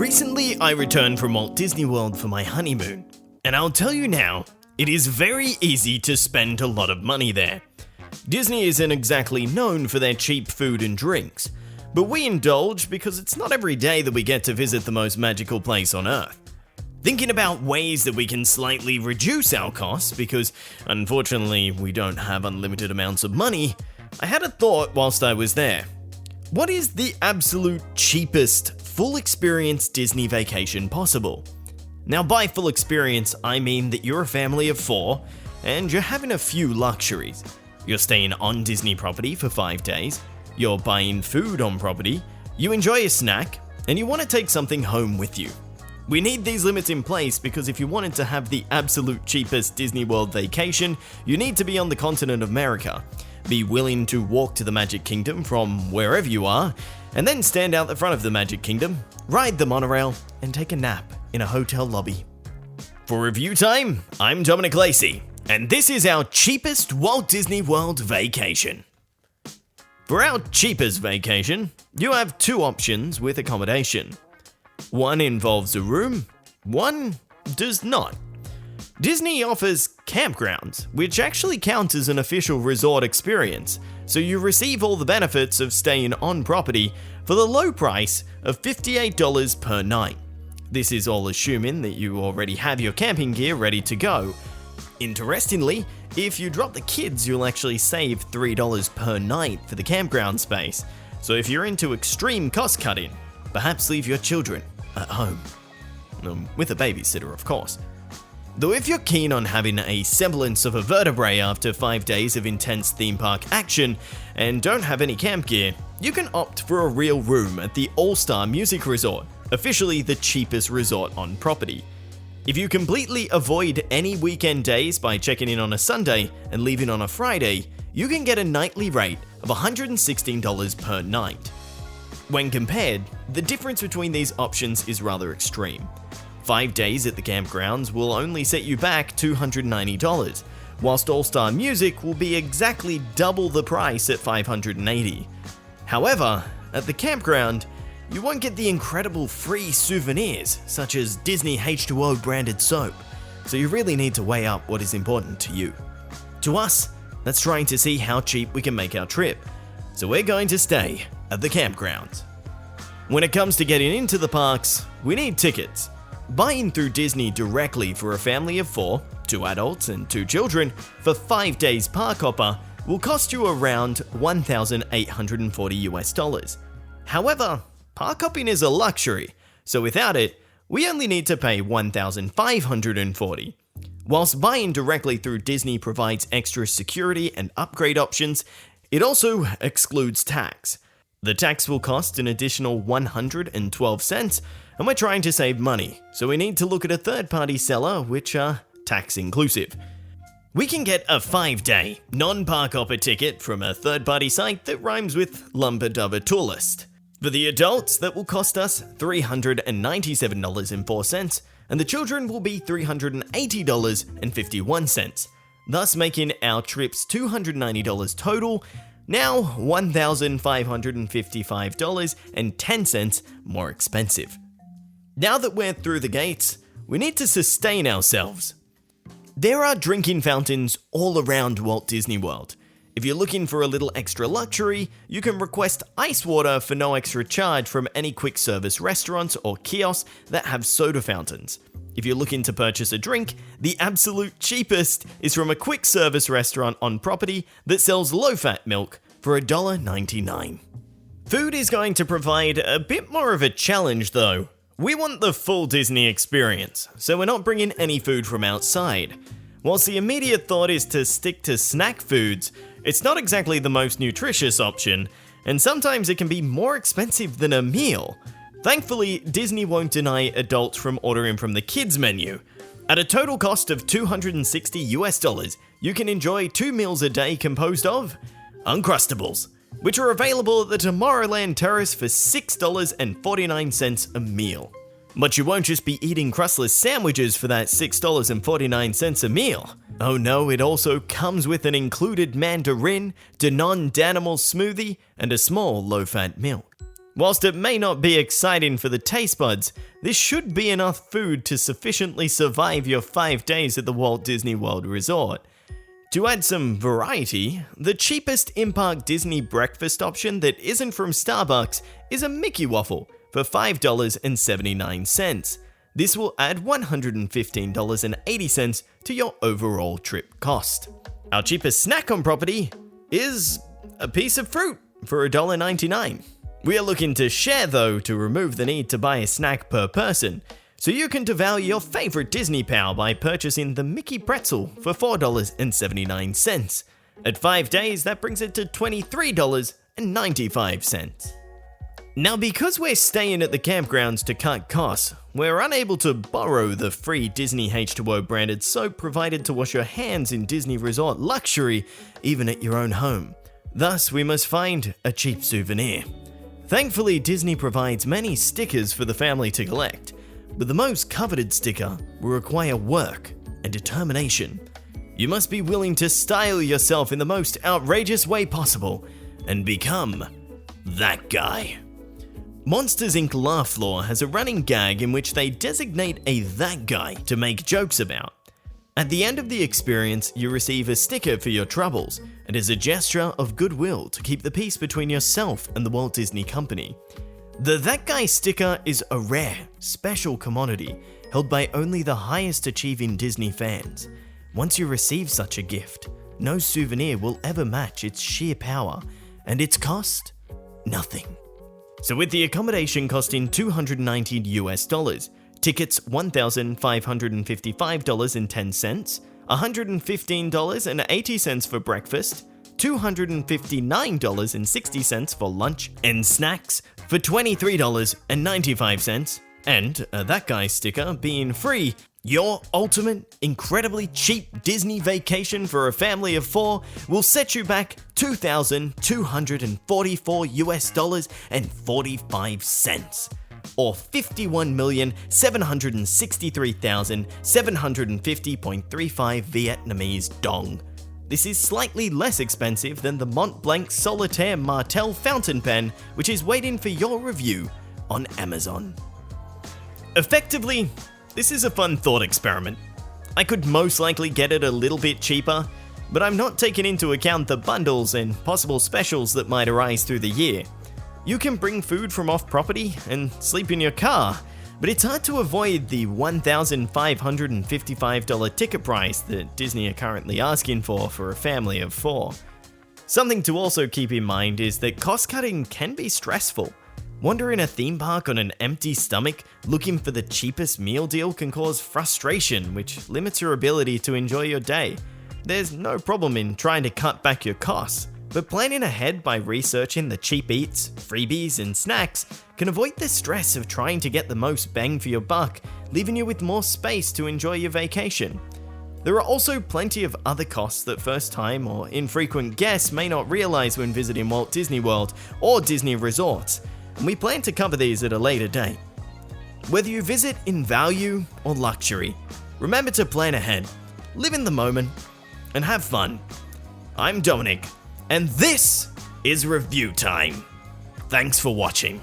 Recently, I returned from Walt Disney World for my honeymoon, and I'll tell you now, it is very easy to spend a lot of money there. Disney isn't exactly known for their cheap food and drinks, but we indulge because it's not every day that we get to visit the most magical place on Earth. Thinking about ways that we can slightly reduce our costs, because unfortunately we don't have unlimited amounts of money, I had a thought whilst I was there. What is the absolute cheapest full experience Disney vacation possible? Now, by full experience, I mean that you're a family of 4 and you're having a few luxuries. You're staying on Disney property for 5 days, you're buying food on property, you enjoy a snack, and you want to take something home with you. We need these limits in place because if you wanted to have the absolute cheapest Disney World vacation, you need to be on the continent of America, be willing to walk to the Magic Kingdom from wherever you are, and then stand out the front of the Magic Kingdom, ride the monorail, and take a nap in a hotel lobby. For Review Time, I'm Dominic Lacey, and this is our cheapest Walt Disney World vacation. For our cheapest vacation, you have 2 options with accommodation. One involves a room, one does not. Disney offers campgrounds, which actually count as an official resort experience, so you receive all the benefits of staying on property for the low price of $58 per night. This is all assuming that you already have your camping gear ready to go. Interestingly, if you drop the kids, you'll actually save $3 per night for the campground space. So if you're into extreme cost cutting, perhaps leave your children at home. With a babysitter, of course. Though if you're keen on having a semblance of a vertebrae after 5 days of intense theme park action and don't have any camp gear, you can opt for a real room at the All-Star Music Resort, officially the cheapest resort on property. If you completely avoid any weekend days by checking in on a Sunday and leaving on a Friday, you can get a nightly rate of $116 per night. When compared, the difference between these options is rather extreme. 5 days at the campgrounds will only set you back $290, whilst All-Star Music will be exactly double the price at $580. However, at the campground, you won't get the incredible free souvenirs such as Disney H2O branded soap, so you really need to weigh up what is important to you. To us, that's trying to see how cheap we can make our trip, so we're going to stay at the campgrounds. When it comes to getting into the parks, we need tickets. Buying through Disney directly for a family of 4, 2 adults and 2 children, for 5 days park hopper will cost you around $1,840 US. However, park hopping is a luxury, so without it, we only need to pay $1,540. Whilst buying directly through Disney provides extra security and upgrade options, it also excludes tax. The tax will cost an additional 112 cents, and we're trying to save money, so we need to look at a third-party seller which are tax inclusive. We can get a 5-day non-park hopper ticket from a third-party site that rhymes with Lumber Dubber Tourist. For the adults, that will cost us $397.04, and the children will be $380.51, thus making our trips $290 total, now $1,555.10 more expensive. Now that we're through the gates, we need to sustain ourselves. There are drinking fountains all around Walt Disney World. If you're looking for a little extra luxury, you can request ice water for no extra charge from any quick service restaurants or kiosks that have soda fountains. If you're looking to purchase a drink, the absolute cheapest is from a quick service restaurant on property that sells low-fat milk for $1.99. Food is going to provide a bit more of a challenge though. We want the full Disney experience, so we're not bringing any food from outside. Whilst the immediate thought is to stick to snack foods, it's not exactly the most nutritious option, and sometimes it can be more expensive than a meal. Thankfully, Disney won't deny adults from ordering from the kids menu. At a total cost of $260 US, you can enjoy 2 meals a day composed of Uncrustables, which are available at the Tomorrowland Terrace for $6.49 a meal. But you won't just be eating crustless sandwiches for that $6.49 a meal. Oh no, it also comes with an included mandarin, Danone Danimal smoothie, and a small low-fat milk. Whilst it may not be exciting for the taste buds, this should be enough food to sufficiently survive your 5 days at the Walt Disney World Resort. To add some variety, the cheapest in-park Disney breakfast option that isn't from Starbucks is a Mickey waffle for $5.79. This will add $115.80 to your overall trip cost. Our cheapest snack on property is a piece of fruit for $1.99. We are looking to share though to remove the need to buy a snack per person, so you can devour your favorite Disney pal by purchasing the Mickey pretzel for $4.79. At 5 days, that brings it to $23.95. Now, because we're staying at the campgrounds to cut costs, we're unable to borrow the free Disney H2O branded soap provided to wash your hands in Disney Resort Luxury, even at your own home. Thus, we must find a cheap souvenir. Thankfully, Disney provides many stickers for the family to collect, but the most coveted sticker will require work and determination. You must be willing to style yourself in the most outrageous way possible and become that guy. Monsters Inc. Laugh Floor has a running gag in which they designate a that guy to make jokes about. At the end of the experience, you receive a sticker for your troubles, and as a gesture of goodwill to keep the peace between yourself and the Walt Disney Company. The That Guy sticker is a rare, special commodity held by only the highest achieving Disney fans. Once you receive such a gift, no souvenir will ever match its sheer power, and its cost? Nothing. So with the accommodation costing $290 US, tickets $1,555.10, $115.80 for breakfast, $259.60 for lunch and snacks for $23.95, and That Guy sticker being free, your ultimate, incredibly cheap Disney vacation for a family of 4 will set you back $2,244 US and 45 cents. Or 51,763,750.35 Vietnamese dong. This is slightly less expensive than the Mont Blanc Solitaire Martel fountain pen, which is waiting for your review on Amazon. Effectively, this is a fun thought experiment. I could most likely get it a little bit cheaper, but I'm not taking into account the bundles and possible specials that might arise through the year. You can bring food from off-property and sleep in your car, but it's hard to avoid the $1,555 ticket price that Disney are currently asking for a family of 4. Something to also keep in mind is that cost-cutting can be stressful. Wandering a theme park on an empty stomach looking for the cheapest meal deal can cause frustration, which limits your ability to enjoy your day. There's no problem in trying to cut back your costs, but planning ahead by researching the cheap eats, freebies, and snacks can avoid the stress of trying to get the most bang for your buck, leaving you with more space to enjoy your vacation. There are also plenty of other costs that first-time or infrequent guests may not realize when visiting Walt Disney World or Disney resorts, and we plan to cover these at a later date. Whether you visit in value or luxury, remember to plan ahead, live in the moment, and have fun. I'm Dominic, and this is Review Time. Thanks for watching.